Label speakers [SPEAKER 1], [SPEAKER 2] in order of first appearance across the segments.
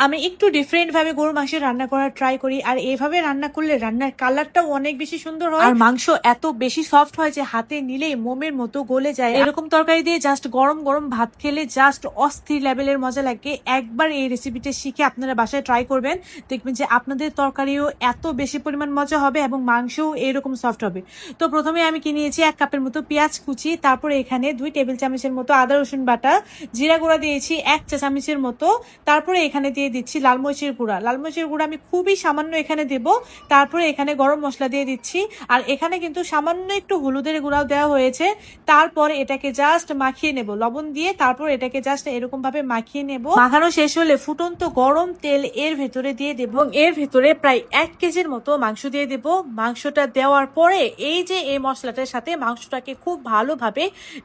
[SPEAKER 1] আমি একটু ডিফারেন্ট ভাবে গরুর মাংস রান্না করার ট্রাই করি, আর এভাবে রান্না করলে রান্নার কালারটাও অনেক বেশি সুন্দর হয়, আর মাংস এত বেশি সফট হয় যে হাতে নিলেই মোমের মতো গলে যায়। এরকম তরকারি দিয়ে জাস্ট গরম গরম ভাত খেলে জাস্ট অস্থির লেভেলের মজা লাগে। একবার এই রেসিপিটা শিখে আপনারা বাসায় ট্রাই করবেন, দেখবেন যে আপনাদের তরকারিও এত বেশি পরিমাণ মজা হবে এবং মাংসও এরকম সফট হবে। তো প্রথমে আমি কি নিয়েছি 1 কাপের মতো পেঁয়াজ কুচি, তারপরে এখানে 2 টেবিল চামচের মতো আদা রসুন বাটা, জিরা গুঁড়া দিয়েছি 1 চা চামচের মতো, তারপরে এখানে দিয়ে দিচ্ছি লাল মরিচের গুঁড়া। লাল মরিচের গুঁড়া আমি খুবই সামান্য এখানে দেব, তারপরে এখানে গরম মশলা দিয়ে দিচ্ছি, আর এখানে কিন্তু সামান্য একটু হলুদের গুঁড়াও দেওয়া হয়েছে। তারপর এটাকে জাস্ট মাখিয়ে নেব লবণ দিয়ে, তারপর এটাকে জাস্ট এরকম ভাবে মাখিয়ে নেব। মাখানো শেষ হলে ফুটন্ত গরম তেল এর ভেতরে দিয়ে দেব, এবং এর ভেতরে প্রায় 1 কেজির মতো মাংস দিয়ে দেব। মাংসটা দেওয়ার পরে এই যে এই মশলাটার সাথে মাংসটাকে খুব ভালোভাবে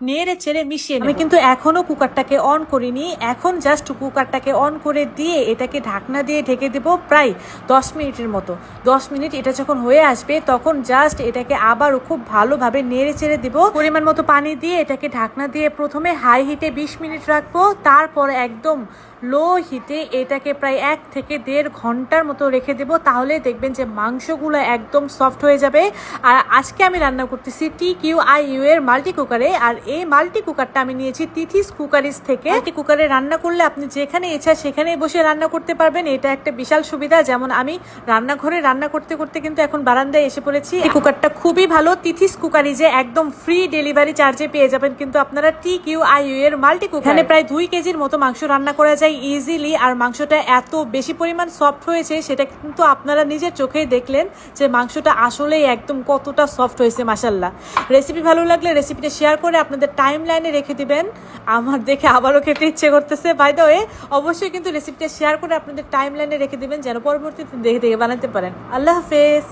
[SPEAKER 1] নেড়ে চেড়ে মিশিয়ে নেব। আমি কিন্তু এখনো কুকারটাকে অন করিনি, এখন জাস্ট কুকারটাকে অন করে দিয়ে এটাকে ঢাকনা দিয়ে ঢেকে দেব প্রায় 10 মিনিটের মতো। 10 মিনিট এটা যখন হয়ে আসবে তখন জাস্ট এটাকে আবারও খুব ভালোভাবে নেড়ে চেড়ে দেব। পরিমাণ মতো পানি দিয়ে এটাকে ঢাকনা দিয়ে প্রথমে হাই হিটে 20 মিনিট রাখবো, তারপর একদম লো হিটে এটাকে প্রায় 1 থেকে 1.5 ঘন্টার মতো রেখে দেব। তাহলে দেখবেন যে মাংসগুলো একদম সফট হয়ে যাবে। আর আজকে আমি রান্না করতেছি TQIU এর মাল্টি কুকারে, আর এই মাল্টি কুকারটা আমি নিয়েছি তিথিস কুকারিজ থেকে। মাল্টি কুকারে রান্না করলে আপনি যেখানে ইচ্ছা সেখানেই বসে রান্না করতে পারবেন, এটা একটা বিশাল সুবিধা। যেমন আমি রান্নাঘরে রান্না করতে করতে কিন্তু এখন বারান্দায় এসে পড়েছি। এই কুকারটা খুবই ভালো, তিথিস কুকারিজে একদম ফ্রি ডেলিভারি চার্জে পেয়ে যাবেন কিন্তু আপনারা TQIU এর মাল্টি কুকার। এখানে প্রায় 2 কেজির মতো মাংস রান্না করা যায় ইজিলি, আর মাংসটা এত বেশি পরিমাণ সফট হয়েছে সেটা কিন্তু আপনারা নিজের চোখেই দেখলেন যে মাংসটা আসলেই একদম কতটা সফট হয়েছে। মাশাআল্লাহ। রেসিপি ভালো লাগলে রেসিপিটা শেয়ার করে আপনাদের টাইম লাইনে রেখে দিবেন। আমার দেখে আবারও খেতে ইচ্ছে করতেছে। বাই দ্য ওয়ে, অবশ্যই কিন্তু রেসিপিটা শেয়ার করে আপনাদের টাইম লাইনে রেখে দিবেন যেন পরবর্তীতে দেখে দেখে বানাতে পারেন। আল্লাহ হাফেজ।